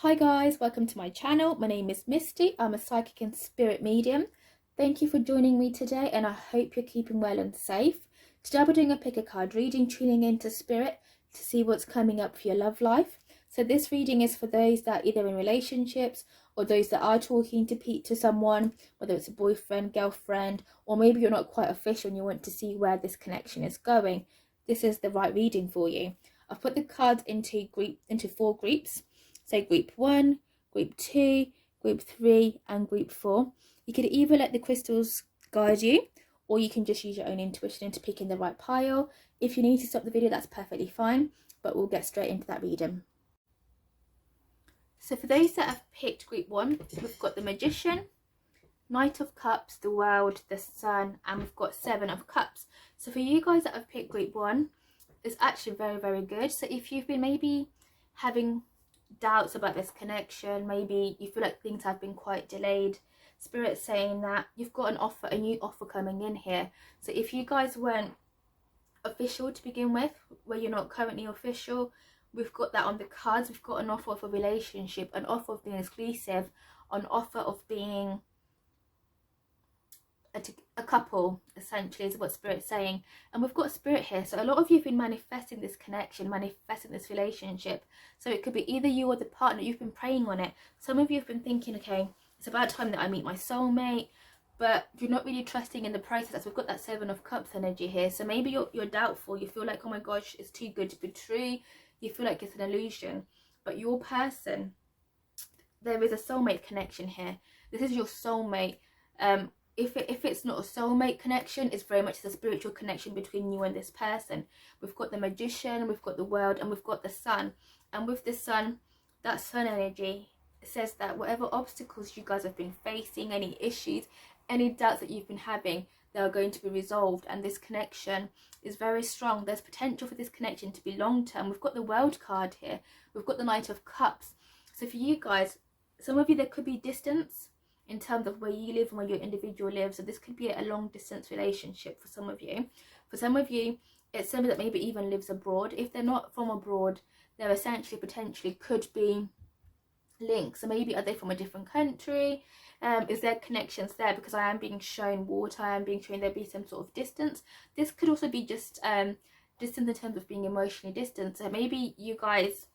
Hi guys, welcome to my channel. My name is Misty. I'm a psychic and spirit medium. Thank you for joining me today and I hope you're keeping well and safe. Today we're doing a pick a card reading, tuning into spirit to see what's coming up for your love life. So this reading is for those that are either in relationships or those that are talking to someone, whether it's a boyfriend, girlfriend, or maybe you're not quite official and you want to see where this connection is going. This is the right reading for you. I've put the cards into four groups. So group 1, group 2, group 3 and group 4. You could either let the crystals guide you or you can just use your own intuition into picking the right pile. If you need to stop the video, that's perfectly fine, but we'll get straight into that reading. So for those that have picked group 1, we've got the Magician, Knight of Cups, the World, the Sun, and we've got 7 of Cups. So for you guys that have picked group 1, it's actually very, very good. So if you've been maybe having doubts about this connection, maybe you feel like things have been quite delayed, Spirit's saying that you've got an offer, a new offer coming in here. So if you guys weren't official to begin with, where you're not currently official, we've got that on the cards. We've got an offer of a relationship, an offer of being exclusive, an offer of being a couple, essentially, is what Spirit's saying. And we've got Spirit here, so a lot of you have been manifesting this connection, manifesting this relationship. So it could be either you or the partner. You've been praying on it. Some of you have been thinking, okay, it's about time that I meet my soulmate, but you're not really trusting in the process. We've got that 7 of Cups energy here, so maybe you're doubtful. You feel like, oh my gosh, it's too good to be true. You feel like it's an illusion. But your person, there is a soulmate connection here. This is your soulmate. If it's not a soulmate connection, it's very much a spiritual connection between you and this person. We've got the Magician, we've got the World, and we've got the Sun. And with the Sun, that Sun energy says that whatever obstacles you guys have been facing, any issues, any doubts that you've been having, they are going to be resolved. And this connection is very strong. There's potential for this connection to be long term. We've got the World card here. We've got the Knight of Cups. So for you guys, some of you, there could be distance in terms of where you live and where your individual lives. So this could be a long distance relationship for some of you. For some of you, it's somebody that maybe even lives abroad. If they're not from abroad, they're essentially potentially could be links. So maybe are they from a different country? Is there connections there? Because I am being shown water, I am being shown there be some sort of distance. This could also be just distance in terms of being emotionally distant. So maybe you guys,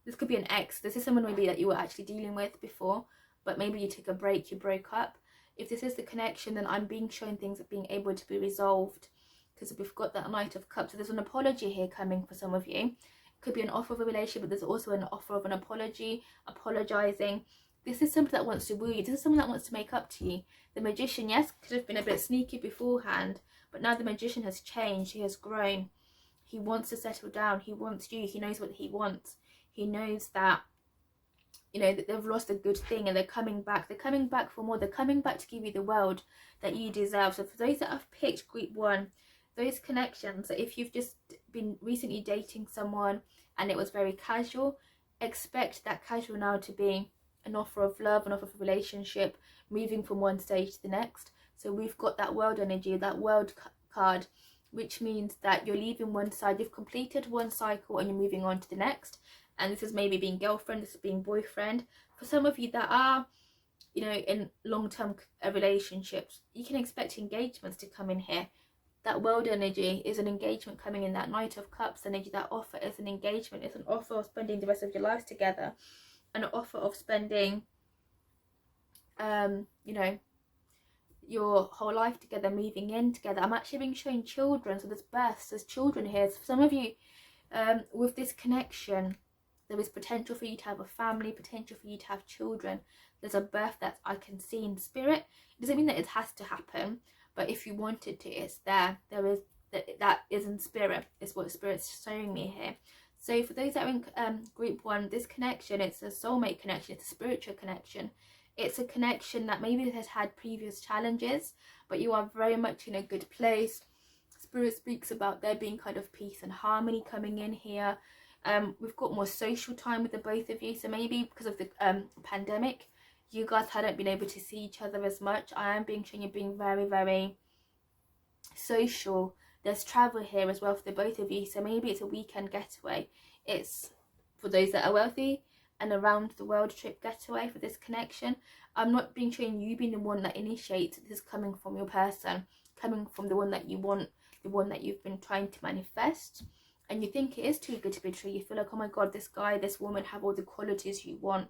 this could be an ex. This is someone maybe that you were actually dealing with before, but maybe you took a break, you broke up. If this is the connection, then I'm being shown things being able to be resolved, because we've got that Knight of Cups. So there's an apology here coming for some of you. It could be an offer of a relationship, but there's also an offer of an apology, apologizing. This is somebody that wants to woo you. This is someone that wants to make up to you. The Magician, yes, could have been a bit sneaky beforehand, but now the Magician has changed. He has grown. He wants to settle down. He wants you. He knows what he wants. He knows that, you know, that they've lost a good thing and they're coming back. They're coming back for more. They're coming back to give you the world that you deserve. So for those that have picked group 1, those connections, so if you've just been recently dating someone and it was very casual, expect that casual now to be an offer of love, an offer of a relationship, moving from one stage to the next. So we've got that World energy, that World card, which means that you're leaving one side, you've completed one cycle and you're moving on to the next. And this is maybe being girlfriend, this is being boyfriend. For some of you that are, you know, in long-term relationships, you can expect engagements to come in here. That World energy is an engagement coming in. That Knight of Cups energy, that offer is an engagement. It's an offer of spending the rest of your lives together. An offer of spending, you know, your whole life together, moving in together. I'm actually being shown children. So there's births, there's children here. So for some of you, with this connection, there is potential for you to have a family, potential for you to have children. There's a birth that I can see in spirit. It doesn't mean that it has to happen, but if you wanted to, it's there. There is that is in spirit. Is what Spirit's showing me here. So for those that are in group 1, this connection, it's a soulmate connection. It's a spiritual connection. It's a connection that maybe has had previous challenges, but you are very much in a good place. Spirit speaks about there being kind of peace and harmony coming in here. We've got more social time with the both of you. So maybe because of the pandemic, you guys hadn't been able to see each other as much. I am being shown you're being very, very social. There's travel here as well for the both of you. So maybe it's a weekend getaway. It's for those that are wealthy. an around the world trip getaway for this connection. I'm not being shown you being the one that initiates. This is coming from your person, coming from the one that you want, the one that you've been trying to manifest, and you think it is too good to be true. You feel like, oh my god, this guy, this woman have all the qualities you want,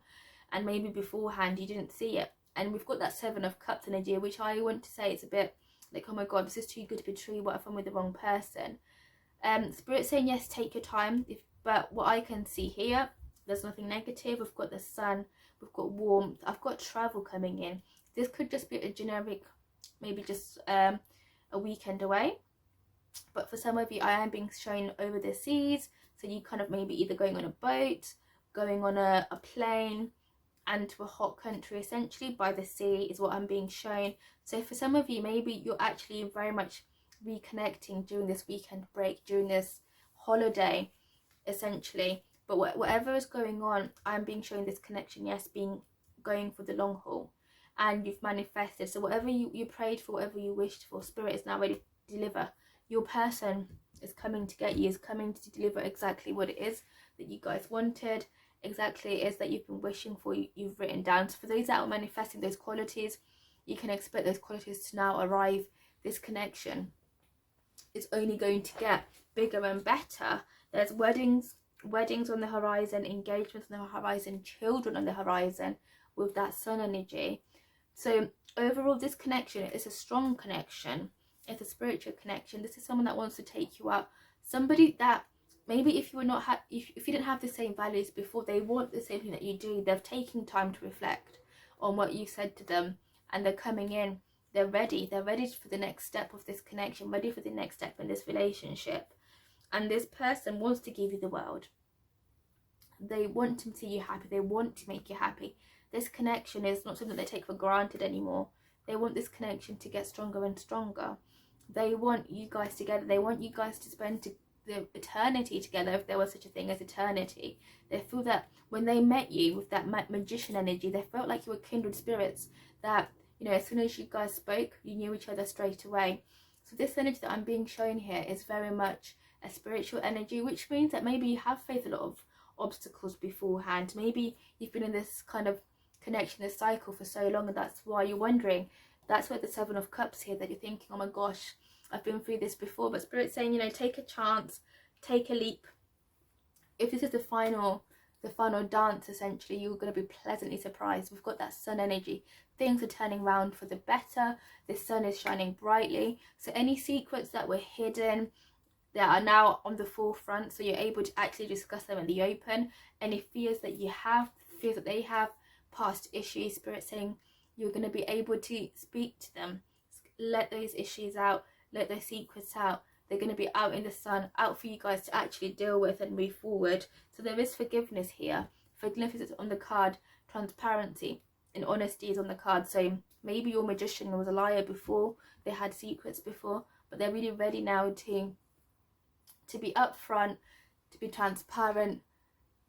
and maybe beforehand you didn't see it. And we've got that Seven of Cups energy, which I want to say it's a bit like, oh my god, this is too good to be true. What if I'm with the wrong person? Spirit saying yes, take your time. But what I can see here, there's nothing negative. We've got the sun, we've got warmth, I've got travel coming in. This could just be a generic, maybe just a weekend away. But for some of you, I am being shown over the seas. So you kind of maybe either going on a boat, going on a plane, and to a hot country essentially by the sea is what I'm being shown. So for some of you, maybe you're actually very much reconnecting during this weekend break, during this holiday essentially. But whatever is going on, I'm being shown this connection, yes, going for the long haul, and you've manifested. So whatever you prayed for, whatever you wished for, Spirit is now ready to deliver. Your person is coming to get you, is coming to deliver exactly what it is that you guys wanted, exactly it is that you've been wishing for, you've written down. So for those that are manifesting those qualities, you can expect those qualities to now arrive. This connection is only going to get bigger and better. There's weddings on the horizon, engagements on the horizon, children on the horizon with that sun energy. So overall, this connection is a strong connection. It's a spiritual connection. This is someone that wants to take you out. Somebody that maybe if you were not if you didn't have the same values before, they want the same thing that you do. They're taking time to reflect on what you said to them, and they're coming in. They're ready for the next step of this connection, ready for the next step in this relationship. And this person wants to give you the world. They want to see you happy. They want to make you happy. This connection is not something they take for granted anymore. They want this connection to get stronger and stronger. They want you guys together. They want you guys to spend the eternity together, if there was such a thing as eternity. They feel that when they met you with that magician energy, they felt like you were kindred spirits, that, you know, as soon as you guys spoke, you knew each other straight away. So this energy that I'm being shown here is very much a spiritual energy, which means that maybe you have faced a lot of obstacles beforehand. Maybe you've been in this kind of connection, this cycle for so long, and that's why you're wondering. That's where the Seven of Cups here, that you're thinking, oh my gosh, I've been through this before. But Spirit's saying, you know, take a chance, take a leap. If this is the final dance, essentially, you're going to be pleasantly surprised. We've got that sun energy. Things are turning around for the better. The sun is shining brightly. So any secrets that were hidden, that are now on the forefront, so you're able to actually discuss them in the open. Any fears that you have, fears that they have, past issues, Spirit saying you're going to be able to speak to them, let those issues out, let those secrets out. They're going to be out in the sun, out for you guys to actually deal with and move forward. So there is forgiveness here. Forgiveness is on the card. Transparency and honesty is on the card. So maybe your magician was a liar before, they had secrets before, but they're really ready now to be upfront, to be transparent,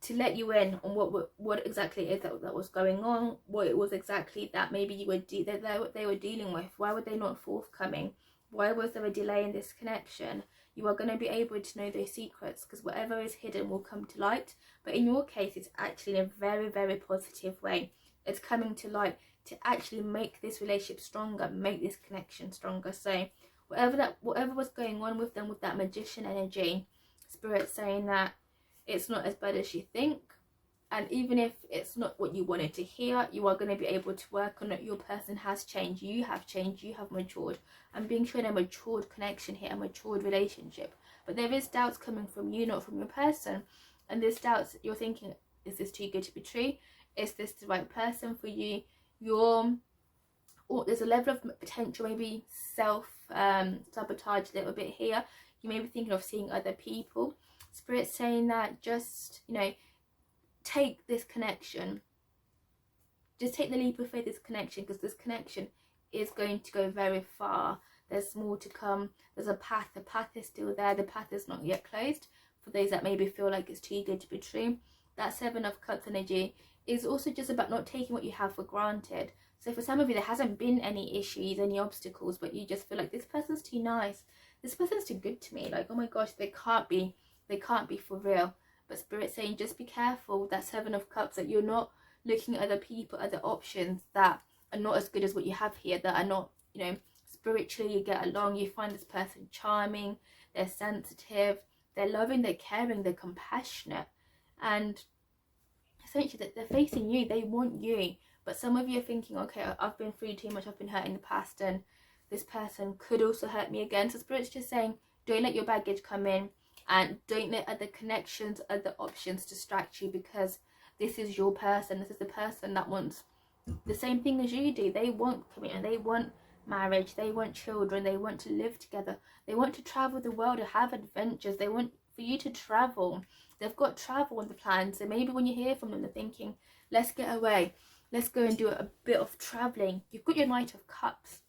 to let you in on what exactly it is that was going on, what it was exactly that maybe you were they were dealing with. Why were they not forthcoming? Why was there a delay in this connection? You are going to be able to know those secrets, because whatever is hidden will come to light. But in your case, it's actually in a very, very positive way. It's coming to light to actually make this relationship stronger, make this connection stronger. So whatever was going on with them, with that magician energy, Spirit's saying that it's not as bad as you think. And even if it's not what you wanted to hear, you are going to be able to work on it. Your person has changed. You have changed. You have matured. I'm being shown a matured connection here, a matured relationship. But there is doubts coming from you, not from your person. And there's doubts, you're thinking, is this too good to be true? Is this the right person for you? There's a level of potential, maybe self-sabotage a little bit here. You may be thinking of seeing other people. Spirit's saying that just, you know, take this connection. Just take the leap of faith, this connection, because this connection is going to go very far. There's more to come. There's a path. The path is still there. The path is not yet closed. For those that maybe feel like it's too good to be true, that Seven of Cups energy is also just about not taking what you have for granted. So for some of you, there hasn't been any issues, any obstacles, but you just feel like this person's too nice. This person's too good to me. Like, oh my gosh, they can't be for real. But Spirit's saying just be careful with that Seven of Cups, that you're not looking at other people, other options that are not as good as what you have here, that are not, you know, spiritually you get along, you find this person charming, they're sensitive, they're loving, they're caring, they're compassionate, and essentially that they're facing you, they want you. But some of you are thinking, okay, I've been through too much, I've been hurt in the past, and this person could also hurt me again. So Spirit's just saying, don't let your baggage come in, and don't let other connections, other options distract you, because this is your person. This is the person that wants the same thing as you do. They want commitment, they want marriage, they want children, they want to live together, they want to travel the world, to have adventures, they want for you to travel. They've got travel on the plan. So maybe when you hear from them, they're thinking, let's get away, let's go and do a bit of traveling. You've got your Knight of Cups,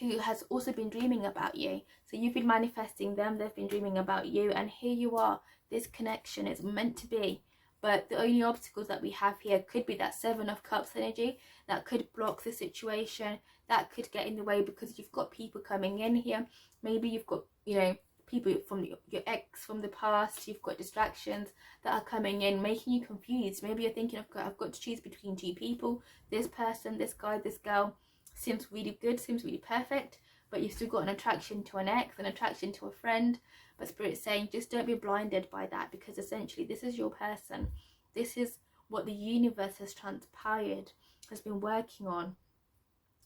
who has also been dreaming about you. So you've been manifesting them, they've been dreaming about you, and here you are. This connection is meant to be. But the only obstacles that we have here could be that Seven of Cups energy that could block the situation, that could get in the way, because you've got people coming in here. Maybe you've got, you know, people from your ex from the past. You've got distractions that are coming in, making you confused. Maybe you're thinking, I've got to choose between two people. This person, this guy, this girl seems really good, seems really perfect, but you've still got an attraction to an ex, an attraction to a friend. But Spirit's saying, just don't be blinded by that, because essentially this is your person. This is what the universe has transpired, has been working on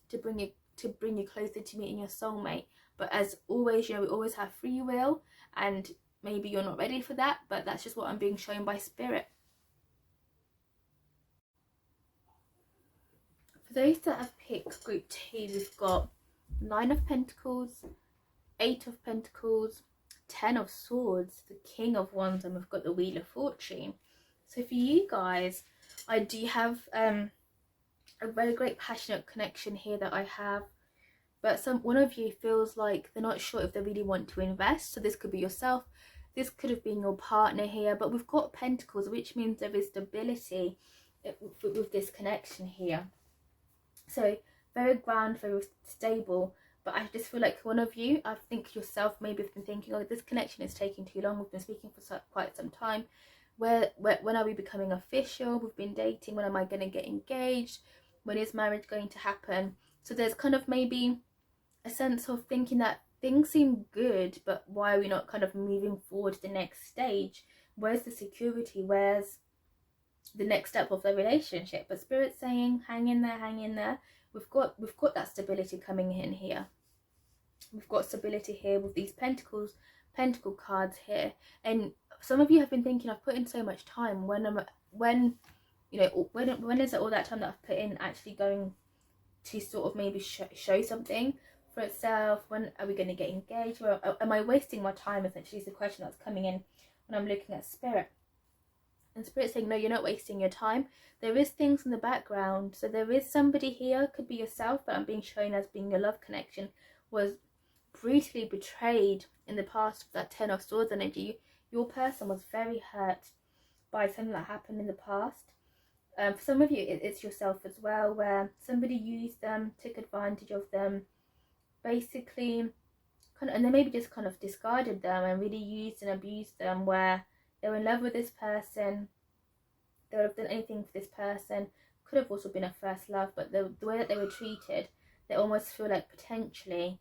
to bring you closer to meeting your soulmate. But as always, you know, we always have free will, and maybe you're not ready for that, but that's just what I'm being shown by Spirit. For those that have picked group 2, we've got 9 of Pentacles, 8 of Pentacles, 10 of Swords, the King of Wands, and we've got the Wheel of Fortune. So for you guys, I do have a very great passionate connection here that I have, but one of you feels like they're not sure if they really want to invest. So this could be yourself, this could have been your partner here, but we've got Pentacles, which means there is stability with this connection here. So very ground, very stable. But I just feel like one of you, I think yourself, maybe have been thinking, oh, this connection is taking too long. We've been speaking for quite some time. When are we becoming official? We've been dating. When am I going to get engaged? When is marriage going to happen? So there's kind of maybe a sense of thinking that things seem good, but why are we not kind of moving forward to the next stage? Where's the security? Where's the next step of the relationship? But Spirit's saying, hang in there, hang in there. We've got that stability coming in here. We've got stability here with these pentacle cards here. And some of you have been thinking, I've put in so much time. When is it all that time that I've put in actually going to sort of maybe show something for itself? When are we going to get engaged? Or am I wasting my time? Essentially is the question that's coming in when I'm looking at Spirit. And Spirit's saying, no, you're not wasting your time. There is things in the background. So there is somebody here, could be yourself, but I'm being shown as being your love connection, was brutally betrayed in the past with that 10 of Swords energy. Your person was very hurt by something that happened in the past. For some of you, it's yourself as well, where somebody used them, took advantage of them, basically, and they maybe just kind of discarded them and really used and abused them, where they were in love with this person, they would have done anything for this person. Could have also been a first love, but the way that they were treated, they almost feel like potentially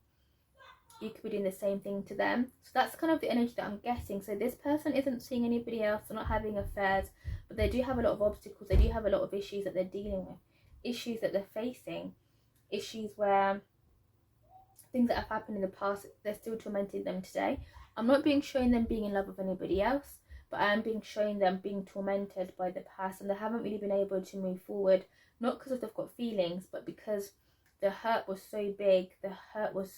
you could be doing the same thing to them. So that's kind of the energy that I'm getting. So this person isn't seeing anybody else, they're not having affairs, but they do have a lot of obstacles, they do have a lot of issues that they're dealing with, issues that they're facing, issues where things that have happened in the past, they're still tormenting them today. I'm not being shown them being in love with anybody else, but I am being shown them being tormented by the past, and they haven't really been able to move forward, not because they've got feelings, but because the hurt was so big, the hurt was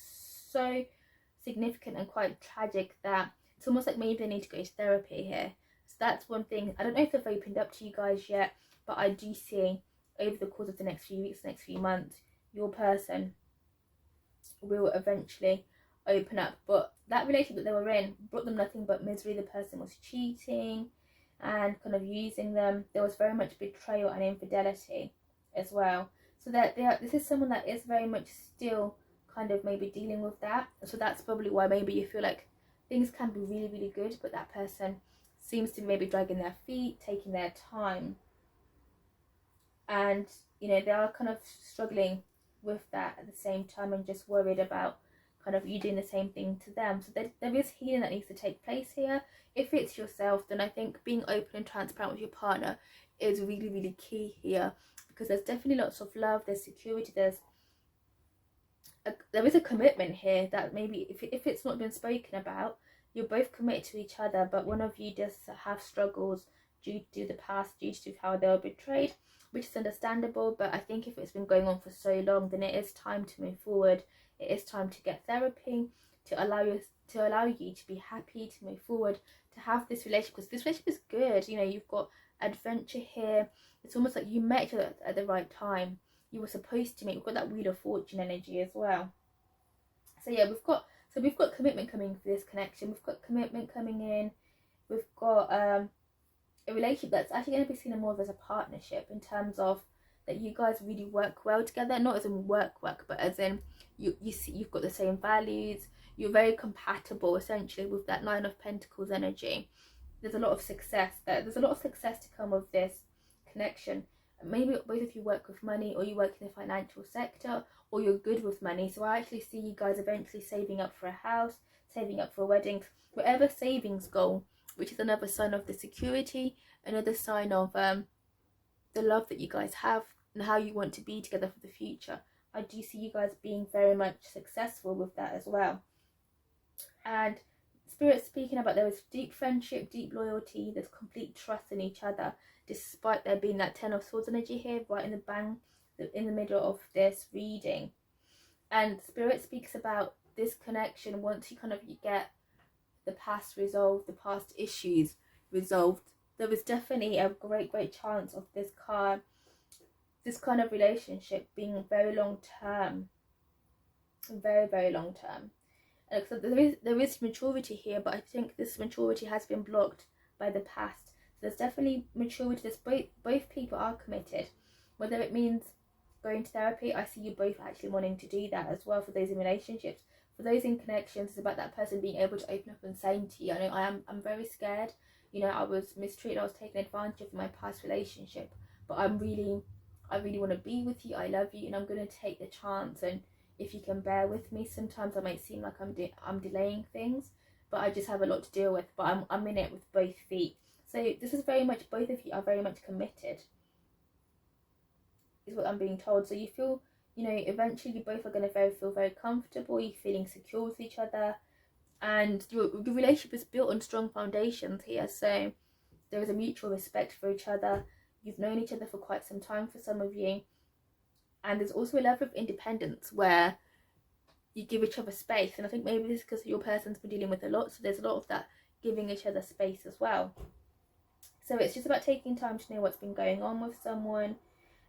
so significant and quite tragic that it's almost like maybe they need to go to therapy here. So that's one thing. I don't know if they've opened up to you guys yet, but I do see over the course of the next few weeks, next few months, your person will eventually open up. But that relationship that they were in brought them nothing but misery. The person was cheating and kind of using them. There was very much betrayal and infidelity as well. So that this is someone that is very much still kind of maybe dealing with that. So that's probably why maybe you feel like things can be really, really good, but that person seems to be maybe dragging their feet, taking their time. And, you know, they are kind of struggling with that at the same time and just worried about kind of you doing the same thing to them. So there is healing that needs to take place here. If it's yourself, then I think being open and transparent with your partner is really, really key here, because there's definitely lots of love, there's security, there is a commitment here that maybe if it's not been spoken about, you're both committed to each other, but one of you does have struggles due to the past, due to how they were betrayed, which is understandable. But I think if it's been going on for so long, then it is time to move forward. It is time to get therapy, to allow you to be happy, to move forward, to have this relationship, because this relationship is good. You know, you've got adventure here. It's almost like you met each other at the right time. You were supposed to meet. We've got that Wheel of Fortune energy as well. So yeah, we've got commitment coming for this connection. We've got commitment coming in. We've got a relationship that's actually going to be seen more of as a partnership, in terms of that you guys really work well together, not as in work, but as in you see you've got the same values. You're very compatible essentially with that Nine of Pentacles energy. There's a lot of success there. There's a lot of success to come with this connection. Maybe both of you work with money, or you work in the financial sector, or you're good with money. So I actually see you guys eventually saving up for a house, saving up for a wedding, whatever savings goal, which is another sign of the security, another sign of the love that you guys have and how you want to be together for the future. I do see you guys being very much successful with that as well. And Spirit's speaking about there is deep friendship, deep loyalty, there's complete trust in each other, despite there being that Ten of Swords energy here, right in the middle of this reading. And Spirit speaks about this connection once you get the past resolved, the past issues resolved. There is definitely a great chance of this kind of relationship being very long term, very long term. So there is maturity here, but I think this maturity has been blocked by the past. So there's definitely maturity. Both people are committed, whether it means going to therapy. I see you both actually wanting to do that as well. For those in relationships, for those in connections, it's about that person being able to open up and saying to you, I know I'm very scared. You know, I was mistreated, I was taken advantage of in my past relationship, but I really want to be with you. I love you, and I'm going to take the chance. And if you can bear with me, sometimes I might seem like I'm delaying things, but I just have a lot to deal with. But I'm in it with both feet. So this is very much, both of you are very much committed, is what I'm being told. So you feel, you know, eventually you both are going to feel very comfortable. You're feeling secure with each other, and your relationship is built on strong foundations here. So there is a mutual respect for each other. You've known each other for quite some time for some of you. And there's also a level of independence where you give each other space. And I think maybe this is because your person's been dealing with a lot. So there's a lot of that giving each other space as well. So it's just about taking time to know what's been going on with someone.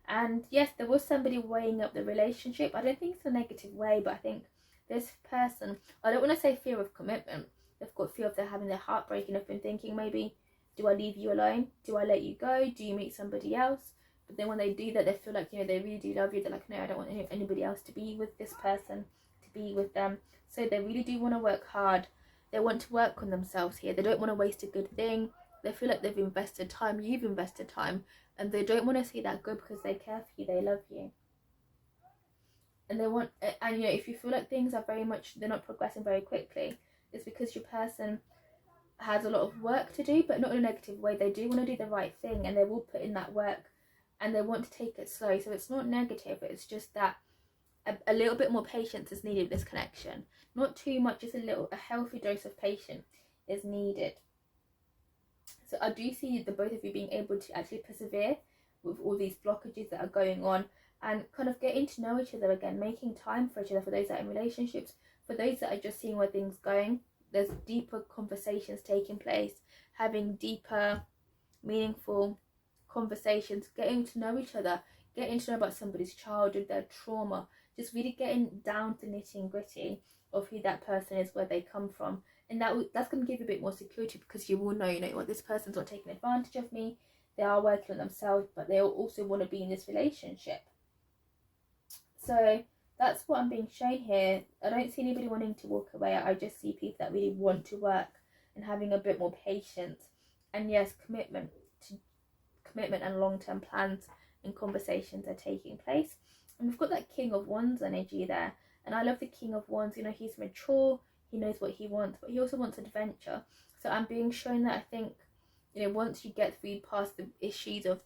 And yes, there was somebody weighing up the relationship. I don't think it's a negative way, but I think this person, I don't want to say fear of commitment. They've got fear of having their heart breaking. They've been thinking, maybe, do I leave you alone? Do I let you go? Do you meet somebody else? But then when they do that, they feel like, you know, they really do love you. They're like, no, I don't want anybody else to be with this person, to be with them. So they really do want to work hard. They want to work on themselves here. They don't want to waste a good thing. They feel like they've invested time. You've invested time. And they don't want to see that go, because they care for you. They love you. And they want, and you know, if you feel like things are very much, they're not progressing very quickly, it's because your person has a lot of work to do, but not in a negative way. They do want to do the right thing, and they will put in that work, and they want to take it slow. So it's not negative, it's just that a little bit more patience is needed with this connection. Not too much, just a healthy dose of patience is needed. So I do see the both of you being able to actually persevere with all these blockages that are going on, and kind of getting to know each other again, making time for each other. For those that are in relationships, for those that are just seeing where things are going, there's deeper conversations taking place, having deeper, meaningful conversations, getting to know each other, getting to know about somebody's childhood, their trauma, just really getting down to nitty gritty of who that person is, where they come from. And that's going to give you a bit more security, because you will know, you know what, this person's not taking advantage of me. They are working on themselves, but they also want to be in this relationship. So that's what I'm being shown here. I don't see anybody wanting to walk away. I just see people that really want to work and having a bit more patience And yes, commitment and long-term plans and conversations are taking place. And we've got that King of Wands energy there. And I love the King of Wands. You know, he's mature, he knows what he wants, but he also wants adventure. So I'm being shown that I think, you know, once you get through past the issues of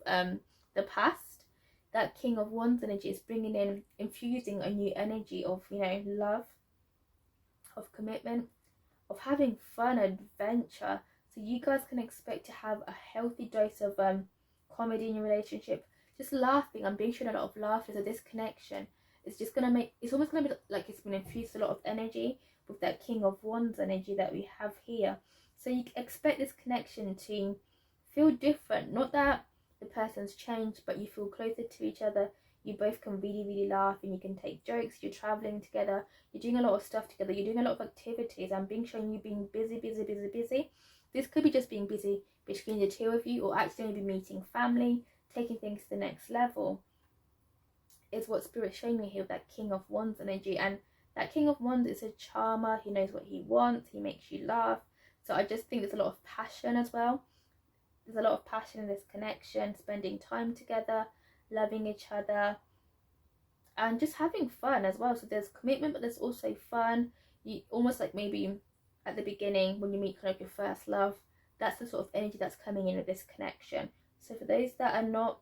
the past, that King of Wands energy is bringing in, infusing a new energy of, you know, love, of commitment, of having fun, adventure. So you guys can expect to have a healthy dose of comedy in your relationship, just laughing. I'm being shown a lot of laughter. So this connection is just gonna make, it's almost gonna be like it's been infused a lot of energy with that King of Wands energy that we have here. So you expect this connection to feel different. Not that the person's changed, but you feel closer to each other. You both can really laugh, and you can take jokes. You're traveling together, you're doing a lot of stuff together, you're doing a lot of activities. I'm being shown you being busy. This could be just being busy between the two of you, or actually be meeting family, taking things to the next level, is what Spirit's showing me here with that King of Wands energy. And that King of Wands is a charmer. He knows what he wants, he makes you laugh. So I just think there's a lot of passion as well. There's a lot of passion in this connection, spending time together, loving each other, and just having fun as well. So there's commitment, but there's also fun. You almost like maybe at the beginning when you meet kind of your first love, that's the sort of energy that's coming in with this connection. So for those that are not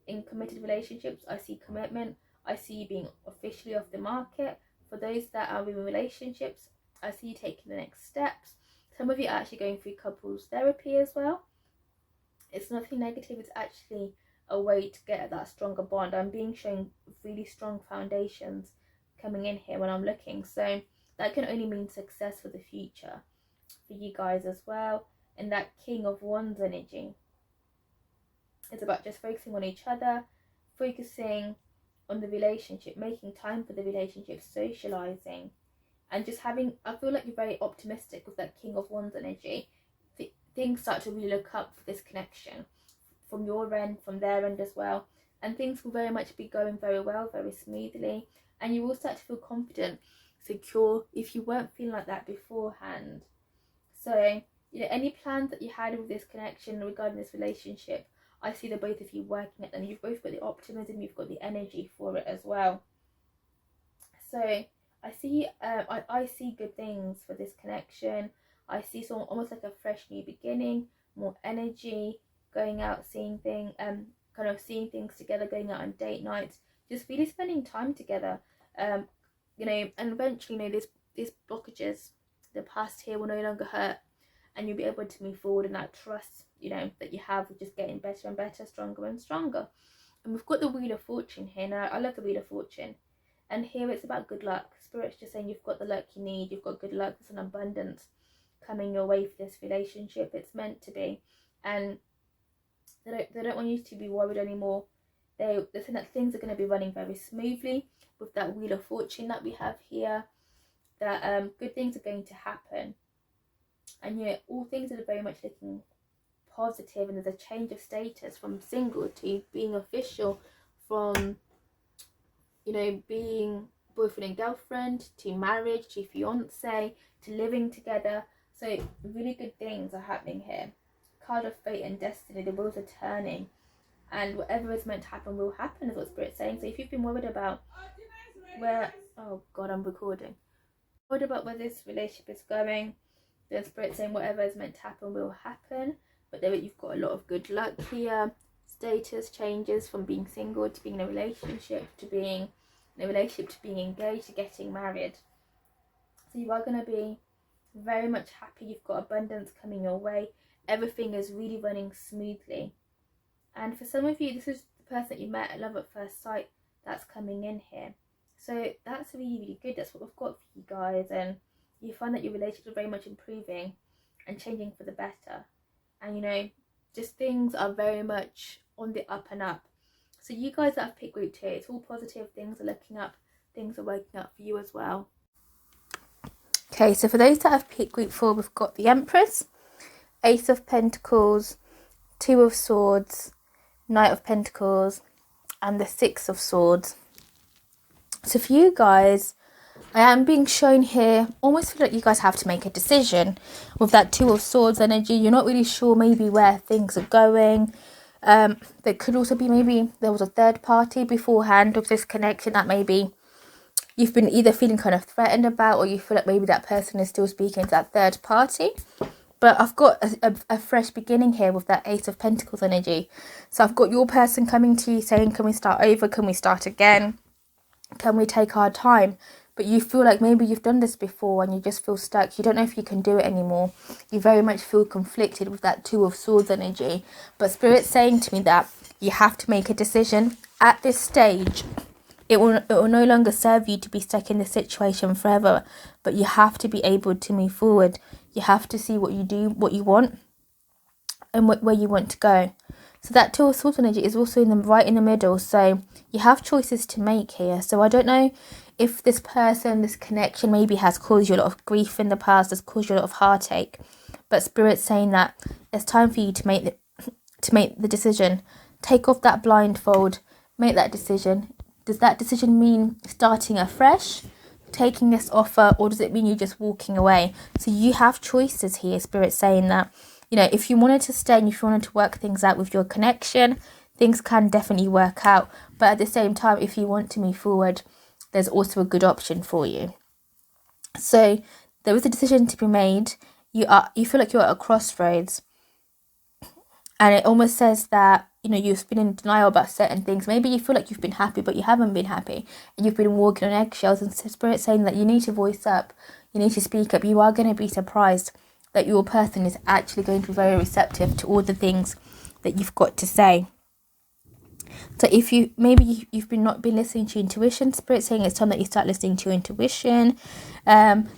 in committed relationships, I see commitment. I see you being officially off the market. For those that are in relationships, I see you taking the next steps. Some of you are actually going through couples therapy as well. It's nothing negative, it's actually a way to get that stronger bond. I'm being shown really strong foundations coming in here when I'm looking. So that can only mean success for the future for you guys as well. And that King of Wands energy, it's about just focusing on each other, focusing on the relationship, making time for the relationship, socializing, and just having, I feel like you're very optimistic with that King of Wands energy. Things start to really look up for this connection from your end, from their end as well, and things will very much be going very well, very smoothly, and you will start to feel confident, secure, if you weren't feeling like that beforehand. So, you know, any plans that you had with this connection regarding this relationship, I see the both of you working at them. You've both got the optimism, you've got the energy for it as well. So I see I see good things for this connection. I see someone almost like a fresh new beginning, more energy, going out, seeing things, kind of seeing things together, going out on date nights, just really spending time together. You know, and eventually, you know, these blockages, the past here will no longer hurt, and you'll be able to move forward in that trust, you know, that you have with just getting better and better, stronger and stronger. And we've got the Wheel of Fortune here. Now, I love the Wheel of Fortune. And here it's about good luck. Spirit's just saying you've got the luck you need, you've got good luck, there's an abundance coming your way for this relationship. It's meant to be. And they don't want you to be worried anymore. They're saying that things are going to be running very smoothly with that Wheel of Fortune that we have here. That good things are going to happen. And yeah, all things are very much looking positive, and there's a change of status from single to being official, from, you know, being boyfriend and girlfriend to marriage to fiance to living together. So really good things are happening here. Card of Fate and Destiny, the wheels are turning, and whatever is meant to happen will happen, is what Spirit's saying. So if you've been worried about where, oh god, I'm recording, worried about where this relationship is going, then Spirit's saying whatever is meant to happen will happen. But there you've got a lot of good luck here. Status changes from being single to being in a relationship, to being in a relationship, to being engaged, to getting married. So you are going to be very much happy. You've got abundance coming your way. Everything is really running smoothly. And for some of you, this is the person that you met at love at first sight that's coming in here. So that's really good. That's what we've got for you guys. And you find that your relationship is very much improving and changing for the better. And you know, just things are very much on the up and up. So you guys that have picked group 2, it's all positive. Things are looking up. Things are working out for you as well. Okay, so for those that have picked group 4, we've got the Empress, Ace of Pentacles, 2 of Swords, Knight of Pentacles, and the 6 of Swords. So for you guys, I am being shown here, almost feel like you guys have to make a decision with that Two of Swords energy. You're not really sure maybe where things are going. There could also be maybe there was a third party beforehand of this connection that maybe you've been either feeling kind of threatened about, or you feel like maybe that person is still speaking to that third party. But I've got a fresh beginning here with that Ace of Pentacles energy. So I've got your person coming to you saying, can we start over? Can we start again? Can we take our time? But you feel like maybe you've done this before and you just feel stuck. You don't know if you can do it anymore. You very much feel conflicted with that Two of Swords energy. But Spirit's saying to me that you have to make a decision at this stage. It will no longer serve you to be stuck in this situation forever, but you have to be able to move forward. You have to see what you do, what you want, and where you want to go. So that Two of Swords energy is also right in the middle. So you have choices to make here. So I don't know if this person, this connection maybe has caused you a lot of grief in the past, has caused you a lot of heartache. But Spirit's saying that it's time for you to make the decision. Take off that blindfold. Make that decision. Does that decision mean starting afresh, taking this offer, or does it mean you just walking away? So you have choices here. Spirit's saying that, you know, if you wanted to stay and if you wanted to work things out with your connection, things can definitely work out. But at the same time, if you want to move forward, there's also a good option for you. So there is a decision to be made. You feel like you're at a crossroads, and it almost says that, you know, you've been in denial about certain things. Maybe you feel like you've been happy, but you haven't been happy, and you've been walking on eggshells. And Spirit's saying that you need to voice up, you need to speak up. You are going to be surprised that your person is actually going to be very receptive to all the things that you've got to say. So if you've not been listening to your intuition, Spirit's saying it's time that you start listening to your intuition.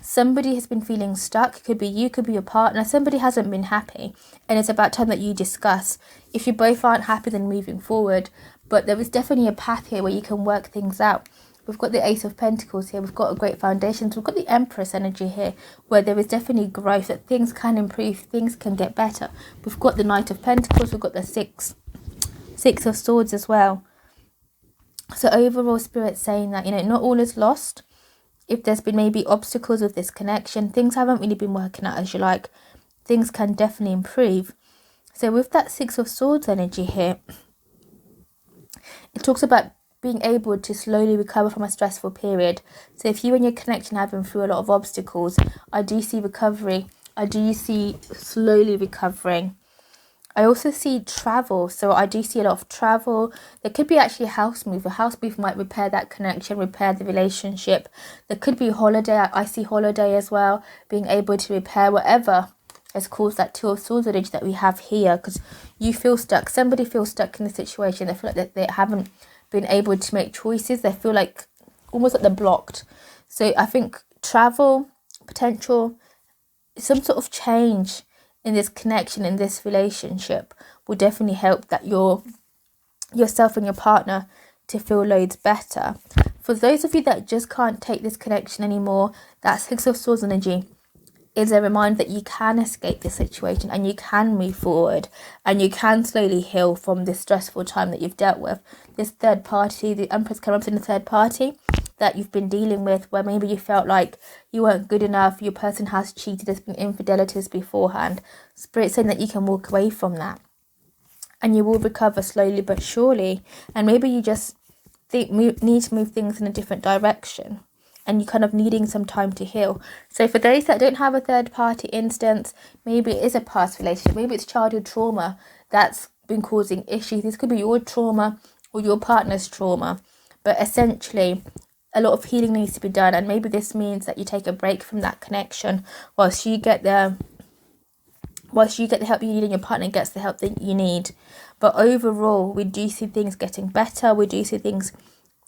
Somebody has been feeling stuck. Could be you, could be your partner. Somebody hasn't been happy, and it's about time that you discuss. If you both aren't happy, then moving forward. But there is definitely a path here where you can work things out. We've got the Ace of Pentacles here. We've got a great foundation. We've got the Empress energy here, where there is definitely growth, that things can improve, things can get better. We've got the Knight of Pentacles. We've got the Six of Swords as well. So overall, Spirit's saying that, you know, not all is lost. If there's been maybe obstacles with this connection, things haven't really been working out as you like, things can definitely improve. So with that Six of Swords energy here, it talks about being able to slowly recover from a stressful period. So if you and your connection have been through a lot of obstacles, I do see recovery. I do see slowly recovering. I also see travel. So I do see a lot of travel. There could be actually a house move. A house move might repair that connection, repair the relationship. There could be a holiday. I see holiday as well, being able to repair whatever has caused that Two of Swords energy that we have here. Because you feel stuck. Somebody feels stuck in the situation. They feel like they haven't been able to make choices. They feel like almost like they're blocked. So I think travel, potential, some sort of change in this connection, in this relationship, will definitely help that yourself and your partner to feel loads better. For those of you that just can't take this connection anymore, that Six of Swords energy is a reminder that you can escape this situation and you can move forward and you can slowly heal from this stressful time that you've dealt with. This third party, the Empress comes in the third party that you've been dealing with, where maybe you felt like you weren't good enough, your person has cheated, there's been infidelities beforehand. Spirit's saying that you can walk away from that and you will recover slowly but surely, and maybe you just need to move things in a different direction and you're kind of needing some time to heal. So for those that don't have a third party instance, maybe it is a past relationship, maybe it's childhood trauma that's been causing issues. This could be your trauma or your partner's trauma, but essentially a lot of healing needs to be done, and maybe this means that you take a break from that connection whilst you get the help you need and your partner gets the help that you need. But overall, we do see things getting better. We do see things,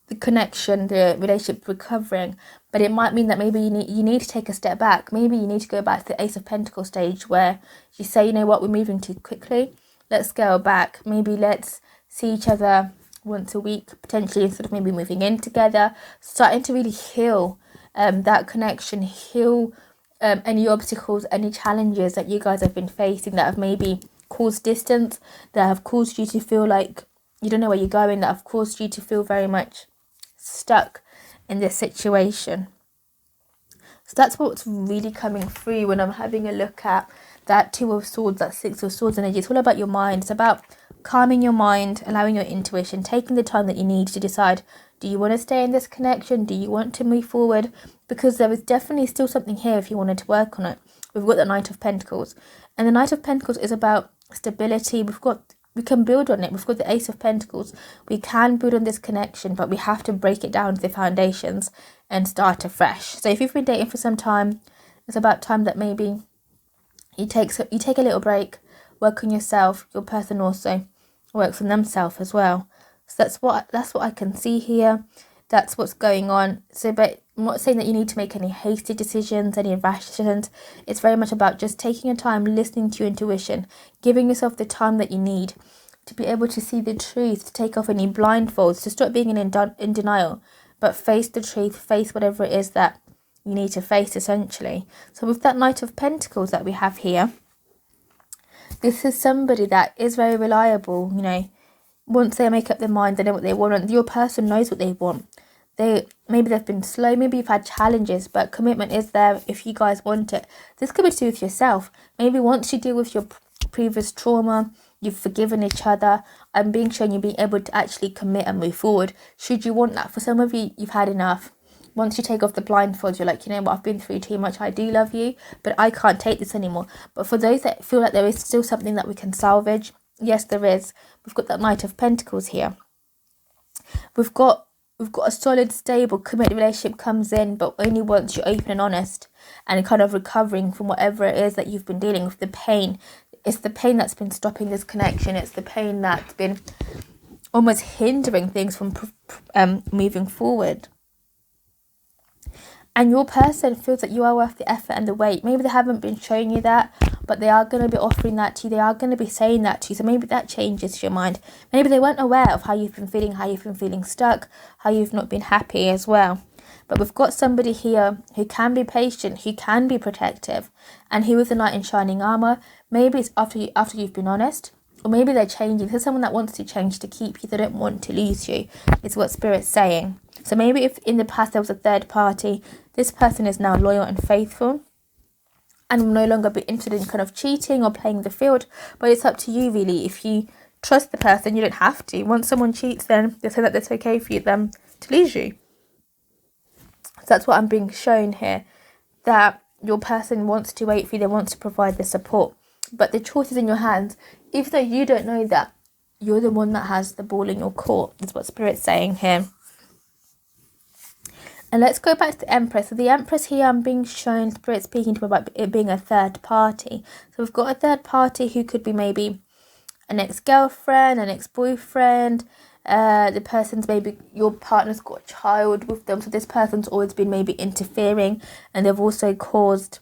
the connection, the relationship recovering. But it might mean that maybe you need to take a step back. Maybe you need to go back to the Ace of Pentacles stage where you say, you know what, we're moving too quickly. Let's scale back. Maybe let's see each other once a week, potentially, instead of maybe moving in together. Starting to really heal that connection, heal any obstacles, any challenges that you guys have been facing that have maybe caused distance, that have caused you to feel like you don't know where you're going, that have caused you to feel very much stuck in this situation. So that's what's really coming through when I'm having a look at that Two of Swords, that Six of Swords energy. It's all about your mind. It's about calming your mind, allowing your intuition, taking the time that you need to decide, do you want to stay in this connection? Do you want to move forward? Because there is definitely still something here if you wanted to work on it. We've got the Knight of Pentacles. And the Knight of Pentacles is about stability. We can build on it. We've got the Ace of Pentacles. We can build on this connection, but we have to break it down to the foundations and start afresh. So if you've been dating for some time, it's about time that maybe you take a little break, work on yourself. Your person also works on themselves as well. So that's what I can see here. That's what's going on. So, but I'm not saying that you need to make any hasty decisions, any rash decisions. It's very much about just taking your time, listening to your intuition, giving yourself the time that you need to be able to see the truth, to take off any blindfolds, to stop being in denial, but face the truth, face whatever it is that you need to face, essentially. So with that Knight of Pentacles that we have here, this is somebody that is very reliable, once they make up their mind, they know what they want, and your person knows what they want. Maybe they've been slow, maybe you've had challenges, but commitment is there if you guys want it. This could be to do with yourself. Maybe once you deal with your previous trauma, you've forgiven each other, and being shown you'll be able to actually commit and move forward. Should you want that? For some of you, you've had enough. Once you take off the blindfolds, you're like, you know what, I've been through too much. I do love you, but I can't take this anymore. But for those that feel like there is still something that we can salvage, yes, there is. We've got that Knight of Pentacles here. We've got a solid, stable, committed relationship comes in, but only once you're open and honest and kind of recovering from whatever it is that you've been dealing with, the pain. It's the pain that's been stopping this connection. It's the pain that's been almost hindering things from moving forward. And your person feels that you are worth the effort and the wait. Maybe they haven't been showing you that, but they are going to be offering that to you. They are going to be saying that to you. So maybe that changes your mind. Maybe they weren't aware of how you've been feeling stuck, how you've not been happy as well. But we've got somebody here who can be patient, who can be protective, and who is the knight in shining armor. Maybe it's after you've been honest, or maybe they're changing. There's someone that wants to change to keep you. They don't want to lose you. It's what Spirit's saying. So maybe if in the past there was a third party, this person is now loyal and faithful and will no longer be interested in kind of cheating or playing the field. But it's up to you, really. If you trust the person, you don't have to. Once someone cheats, then they say that it's okay for them to lose you. So that's what I'm being shown here, that your person wants to wait for you. They want to provide the support. But the choice is in your hands. Even though you don't know that, you're the one that has the ball in your court. That's what Spirit's saying here. And let's go back to the Empress. So the Empress here, I'm being shown Spirit speaking to me about it being a third party. So we've got a third party who could be maybe an ex-girlfriend, an ex-boyfriend. The person's maybe, your partner's got a child with them. So this person's always been maybe interfering, and they've also caused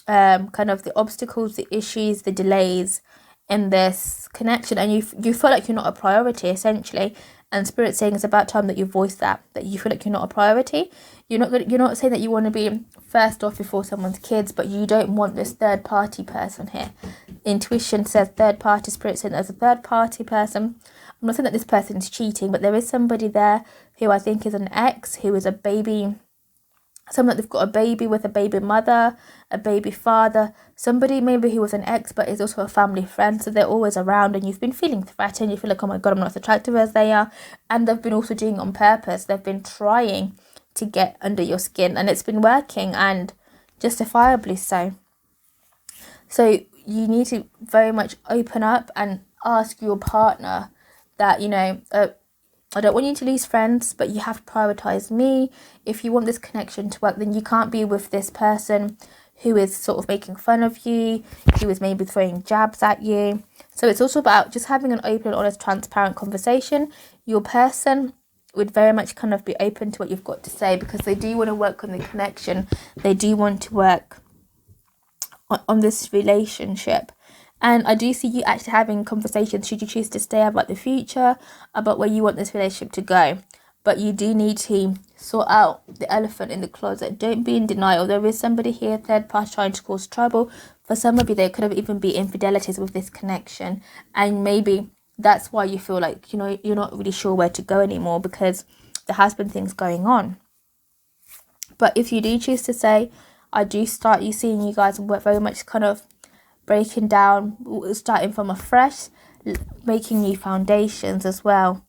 kind of the obstacles, the issues, the delays in this connection. And you feel like you're not a priority, essentially. And Spirit's saying it's about time that you voice that you feel like you're not a priority. You're not saying that you want to be first off before someone's kids, but you don't want this third party person here. Intuition says third party. Spirit saying there's a third party person. I'm not saying that this person's cheating, but there is somebody there who I think is an ex, who is a baby. Someone that they've got a baby with, a baby mother, a baby father, somebody maybe who was an ex but is also a family friend, so they're always around and you've been feeling threatened, you feel like, oh my god, I'm not as attractive as they are, and they've been also doing it on purpose. They've been trying to get under your skin and it's been working, and justifiably so. So you need to very much open up and ask your partner that, I don't want you to lose friends, but you have to prioritise me. If you want this connection to work, then you can't be with this person who is sort of making fun of you, who is maybe throwing jabs at you. So it's also about just having an open, honest, transparent conversation. Your person would very much kind of be open to what you've got to say, because they do want to work on the connection. They do want to work on this relationship. And I do see you actually having conversations, should you choose to stay, about the future, about where you want this relationship to go. But you do need to sort out the elephant in the closet. Don't be in denial. There is somebody here, third party, trying to cause trouble. For some of you, there could have even be infidelities with this connection. And maybe that's why you feel like, you're not really sure where to go anymore, because there has been things going on. But if you do choose to say, I do start you seeing you guys very much kind of breaking down, starting from afresh, making new foundations as well.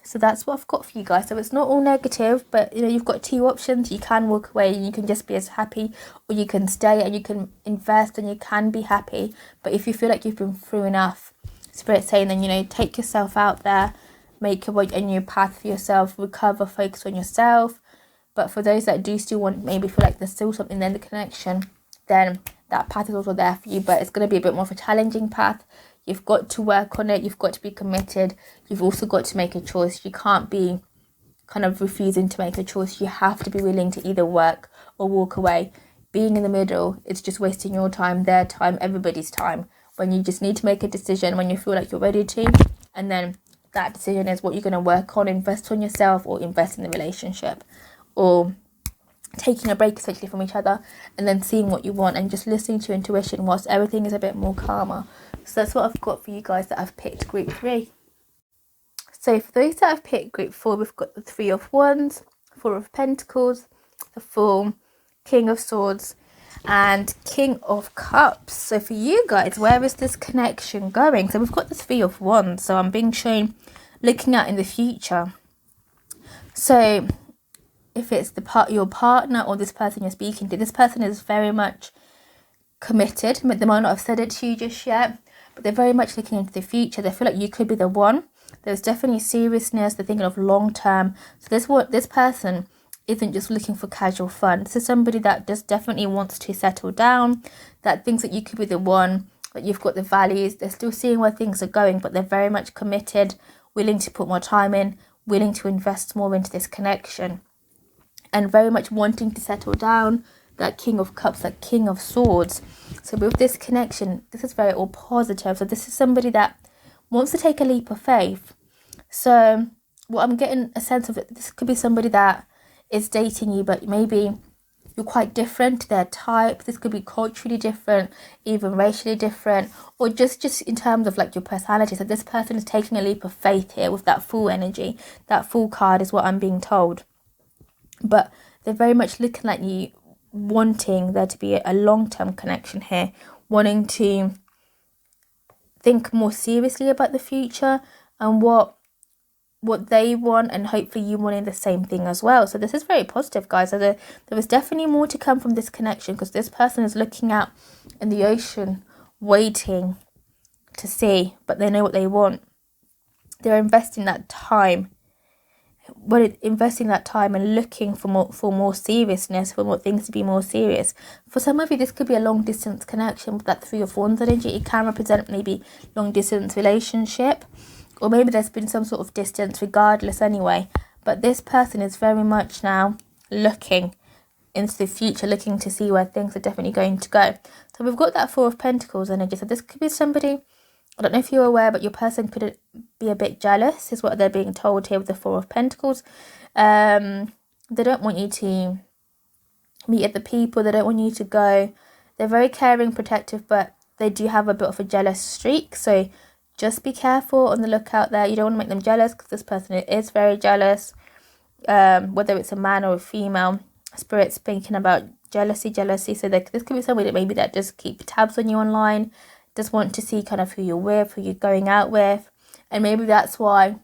So that's what I've got for you guys. So it's not all negative, but you've got two options. You can walk away and you can just be as happy, or you can stay and you can invest and you can be happy. But if you feel like you've been through enough, Spirit's saying, then take yourself out there, make a new path for yourself, recover, focus on yourself. But for those that do still want, maybe feel like there's still something there in the connection, then that path is also there for you, but it's going to be a bit more of a challenging path. You've got to work on it. You've got to be committed. You've also got to make a choice. You can't be kind of refusing to make a choice. You have to be willing to either work or walk away. Being in the middle, it's just wasting your time, their time, everybody's time. When you just need to make a decision, when you feel like you're ready to, and then that decision is what you're going to work on, invest on yourself or invest in the relationship, or taking a break essentially from each other and then seeing what you want and just listening to your intuition whilst everything is a bit more calmer. So that's what I've got for you guys that I've picked group 3. So for those that have picked group 4, we've got the 3 of Wands, 4 of Pentacles, the Fool, King of Swords and King of Cups. So for you guys, where is this connection going? So we've got the 3 of Wands. So I'm being shown looking at in the future. So if it's your partner or this person you're speaking to, this person is very much committed. They might not have said it to you just yet, but they're very much looking into the future. They feel like you could be the one. There's definitely seriousness. They're thinking of long term. So this person isn't just looking for casual fun. This is somebody that just definitely wants to settle down, that thinks that you could be the one, that you've got the values. They're still seeing where things are going, but they're very much committed, willing to put more time in, willing to invest more into this connection, and very much wanting to settle down. That King of Cups, that King of Swords. So with this connection, this is very all positive. So this is somebody that wants to take a leap of faith. So what I'm getting a sense of, this could be somebody that is dating you, but maybe you're quite different to their type. This could be culturally different, even racially different, or just in terms of like your personality. So this person is taking a leap of faith here with that Fool energy. That Fool card is what I'm being told. But they're very much looking at you, wanting there to be a long-term connection here, wanting to think more seriously about the future and what they want, and hopefully you wanting the same thing as well. So this is very positive, guys. So there is definitely more to come from this connection, because this person is looking out in the ocean, waiting to see, but they know what they want. They're investing that time. Investing that time and looking for more seriousness, for more things to be more serious. For some of you, this could be a long distance connection with that 3 of Wands energy. It can represent maybe long distance relationship, or maybe there's been some sort of distance regardless anyway. But this person is very much now looking into the future, looking to see where things are definitely going to go. So we've got that 4 of Pentacles energy. So this could be somebody, I don't know if you're aware, but your person could be a bit jealous, is what they're being told here with the 4 of Pentacles. They don't want you to meet other people. They don't want you to go. They're very caring, protective, but they do have a bit of a jealous streak. So just be careful, on the lookout there. You don't want to make them jealous, because this person is very jealous. Whether it's a man or a female, Spirit's thinking about jealousy. So this could be somebody that maybe that just keep tabs on you online, just want to see kind of who you're with, who you're going out with. And maybe that's why,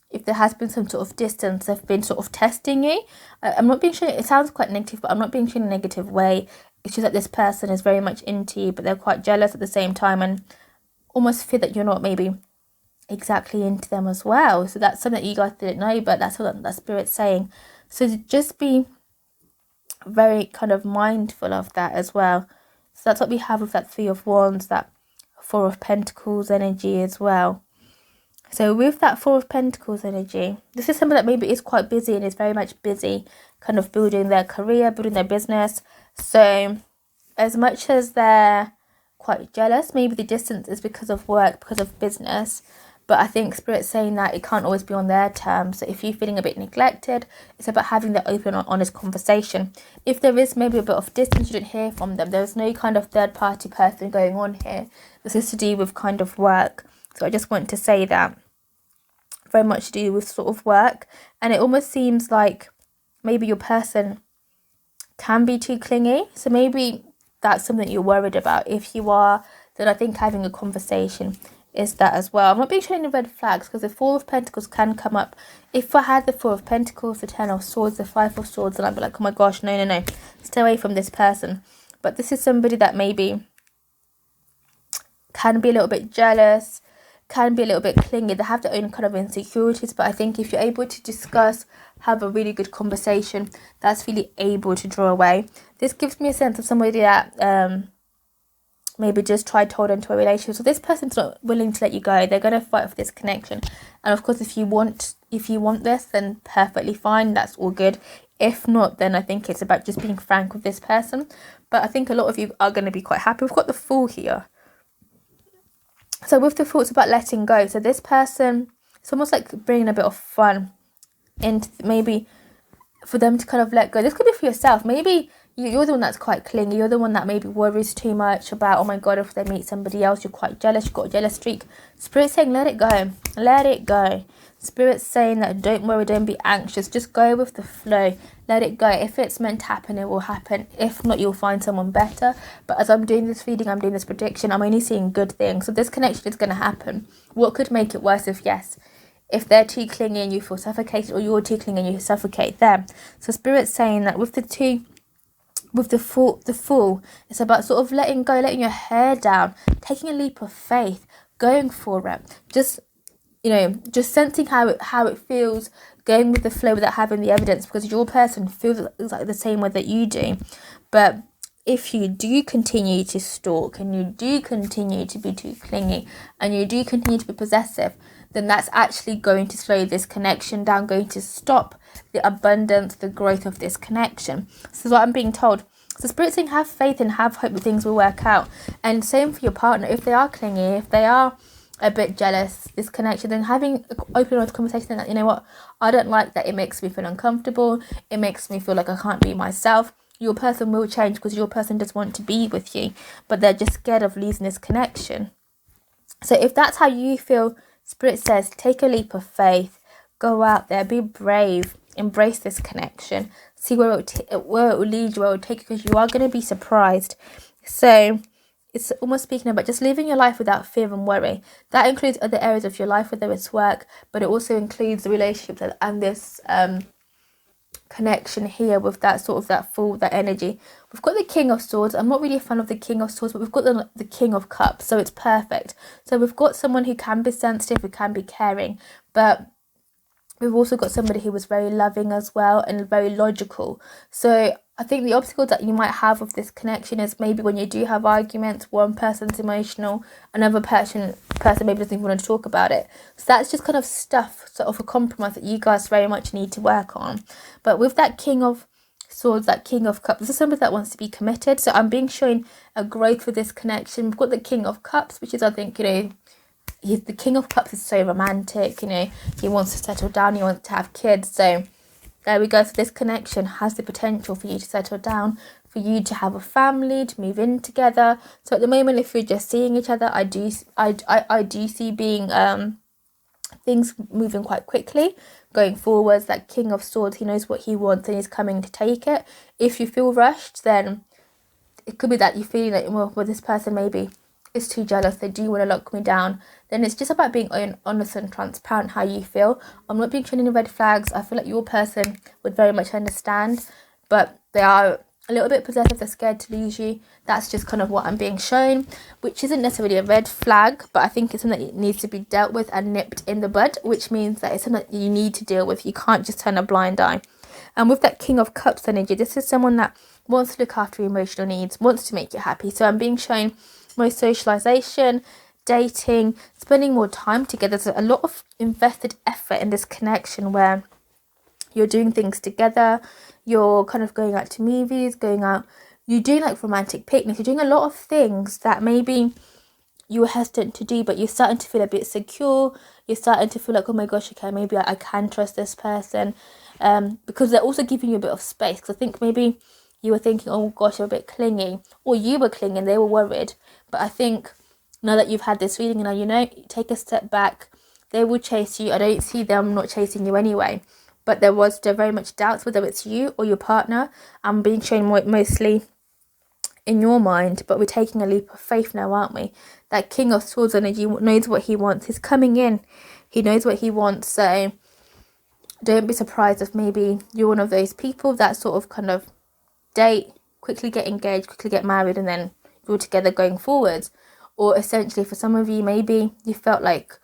if there has been some sort of distance, they've been sort of testing you. I'm not being sure, it sounds quite negative, but I'm not being sure in a negative way. It's just that this person is very much into you, but they're quite jealous at the same time, and almost feel that you're not maybe exactly into them as well. So that's something that you guys didn't know, but that's what that Spirit's saying. So just be very kind of mindful of that as well. So that's what we have with that 3 of Wands, that 4 of Pentacles energy as well. So with that 4 of Pentacles energy, this is somebody that maybe is quite busy and is very much busy kind of building their career, building their business. So as much as they're quite jealous, maybe the distance is because of work, because of business, but I think Spirit's saying that it can't always be on their terms. So if you're feeling a bit neglected, it's about having that open and honest conversation. If there is maybe a bit of distance, you don't hear from them, there's no kind of third party person going on here. This is to do with kind of work. So I just want to say that very much to do with sort of work. And it almost seems like maybe your person can be too clingy. So maybe that's something you're worried about. If you are, then I think having a conversation is that as well. I'm not being shown any red flags because the Four of Pentacles can come up. If I had the Four of Pentacles, the Ten of Swords, the Five of Swords, then I'd be like, oh my gosh, no, stay away from this person. But this is somebody that maybe can be a little bit jealous, can be a little bit clingy. They have their own kind of insecurities, but I think if you're able to discuss, have a really good conversation, that's really able to draw away. This gives me a sense of somebody that maybe just tried to hold on to a relationship. So this person's not willing to let you go. They're going to fight for this connection. And of course, if you want this, then perfectly fine. That's all good. If not, then I think it's about just being frank with this person. But I think a lot of you are going to be quite happy. We've got the Fool here. So with the Fool, it's about letting go. So this person, it's almost like bringing a bit of fun into maybe for them to kind of let go. This could be for yourself. Maybe you're the one that's quite clingy. You're the one that maybe worries too much about, oh my God, if they meet somebody else, you're quite jealous. You've got a jealous streak. Spirit's saying, let it go. Let it go. Spirit's saying that don't worry, don't be anxious. Just go with the flow. Let it go. If it's meant to happen, it will happen. If not, you'll find someone better. But as I'm doing this reading, I'm doing this prediction, I'm only seeing good things. So this connection is going to happen. What could make it worse if they're too clingy and you feel suffocated, or you're too clingy and you suffocate them? So Spirit's saying that with the fool, it's about sort of letting go, letting your hair down, taking a leap of faith, going for it. Just sensing how it feels, going with the flow without having the evidence, because your person feels like the same way that you do. But if you do continue to stalk, and you do continue to be too clingy, and you do continue to be possessive, then that's actually going to slow this connection down, going to stop the abundance, the growth of this connection. This is what I'm being told. So Spirit's saying, have faith and have hope that things will work out. And same for your partner. If they are clingy, if they are a bit jealous, this connection, then having an open honest conversation that, you know what, I don't like that, it makes me feel uncomfortable, it makes me feel like I can't be myself. Your person will change, because your person does want to be with you, but they're just scared of losing this connection. So if that's how you feel, Spirit says, take a leap of faith, go out there, be brave, embrace this connection, see where it will lead you, where it will take you, because you are going to be surprised. So it's almost speaking about just living your life without fear and worry. That includes other areas of your life, whether it's work, but it also includes the relationship and this connection here with that sort of that Fool, that energy. We've got the King of Swords. I'm not really a fan of the King of Swords, but we've got the King of Cups, so it's perfect. So we've got someone who can be sensitive, who can be caring, but we've also got somebody who was very loving as well and very logical. So I think the obstacles that you might have with this connection is maybe when you do have arguments, one person's emotional, another person maybe doesn't even want to talk about it. So that's just kind of stuff, sort of a compromise that you guys very much need to work on. But with that King of Swords, that King of Cups, this is somebody that wants to be committed. So I'm being shown a growth for this connection. We've got the King of Cups, which is, I think, he's the King of Cups is so romantic, he wants to settle down, he wants to have kids. So there we go. So this connection has the potential for you to settle down, for you to have a family, to move in together. So at the moment, if you're just seeing each other, I do see being things moving quite quickly going forwards. That King of Swords, he knows what he wants and he's coming to take it. If you feel rushed, then it could be that you feel like, well, this person maybe is too jealous, they do want to lock me down. Then it's just about being honest and transparent how you feel. I'm not being shown any red flags. I feel like your person would very much understand, but they are a little bit possessive, they're scared to lose you. That's just kind of what I'm being shown, which isn't necessarily a red flag, but I think it's something that needs to be dealt with and nipped in the bud, which means that it's something that you need to deal with. You can't just turn a blind eye. And with that King of Cups energy, this is someone that wants to look after your emotional needs, wants to make you happy. So I'm being shown more socialization, dating, spending more time together. There's a lot of invested effort in this connection where you're doing things together, you're kind of going out to movies, you're doing like romantic picnics, you're doing a lot of things that maybe you were hesitant to do, but you're starting to feel a bit secure, you're starting to feel like, oh my gosh, okay, maybe I can trust this person, because they're also giving you a bit of space. Because I think maybe you were thinking, oh gosh, you're a bit clingy, or you were clinging, they were worried. But I think now that you've had this reading, take a step back. They will chase you. I don't see them not chasing you anyway. but there was still very much doubts whether it's you or your partner. I'm being shown mostly in your mind, but we're taking a leap of faith now, aren't we? That King of Swords energy knows what he wants. He's coming in. He knows what he wants. So don't be surprised if maybe you're one of those people that sort of kind of date, quickly get engaged, quickly get married, and then you're together going forwards. Or essentially, for some of you, maybe you felt like,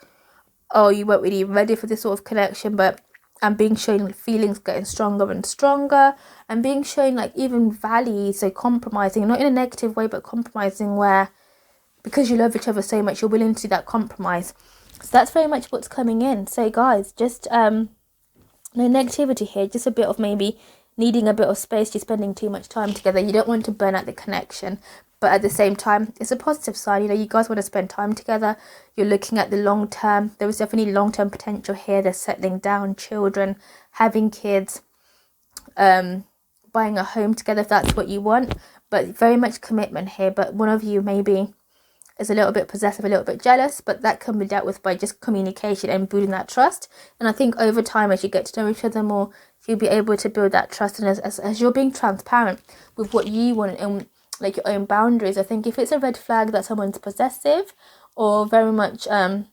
oh, you weren't really ready for this sort of connection, but I'm being shown feelings getting stronger and stronger, and being shown like even values, so compromising, not in a negative way, but compromising where, because you love each other so much, you're willing to do that compromise. So that's very much what's coming in. So guys, just no negativity here, just a bit of maybe needing a bit of space, you're spending too much time together. You don't want to burn out the connection, but at the same time, it's a positive side. You know, you guys want to spend time together. You're looking at the long term. There is definitely long-term potential here. They're settling down, children, having kids, buying a home together if that's what you want. But very much commitment here. But one of you maybe is a little bit possessive, a little bit jealous, but that can be dealt with by just communication and building that trust. And I think over time, as you get to know each other more, you'll be able to build that trust. And as you're being transparent with what you want and like your own boundaries, I think if it's a red flag that someone's possessive or very much well,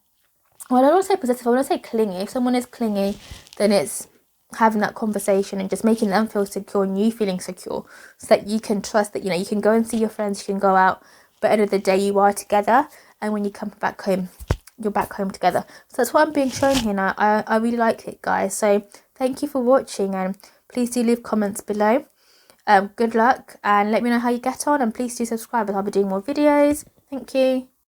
I don't want to say possessive, I want to say clingy. If someone is clingy, then it's having that conversation and just making them feel secure and you feeling secure, so that you can trust that, you know, you can go and see your friends, you can go out, but at the end of the day you are together, and when you come back home, you're back home together. So that's what I'm being shown here now. I really like it, guys. So thank you for watching, and please do leave comments below. Good luck, and let me know how you get on, and please do subscribe as I'll be doing more videos. Thank you.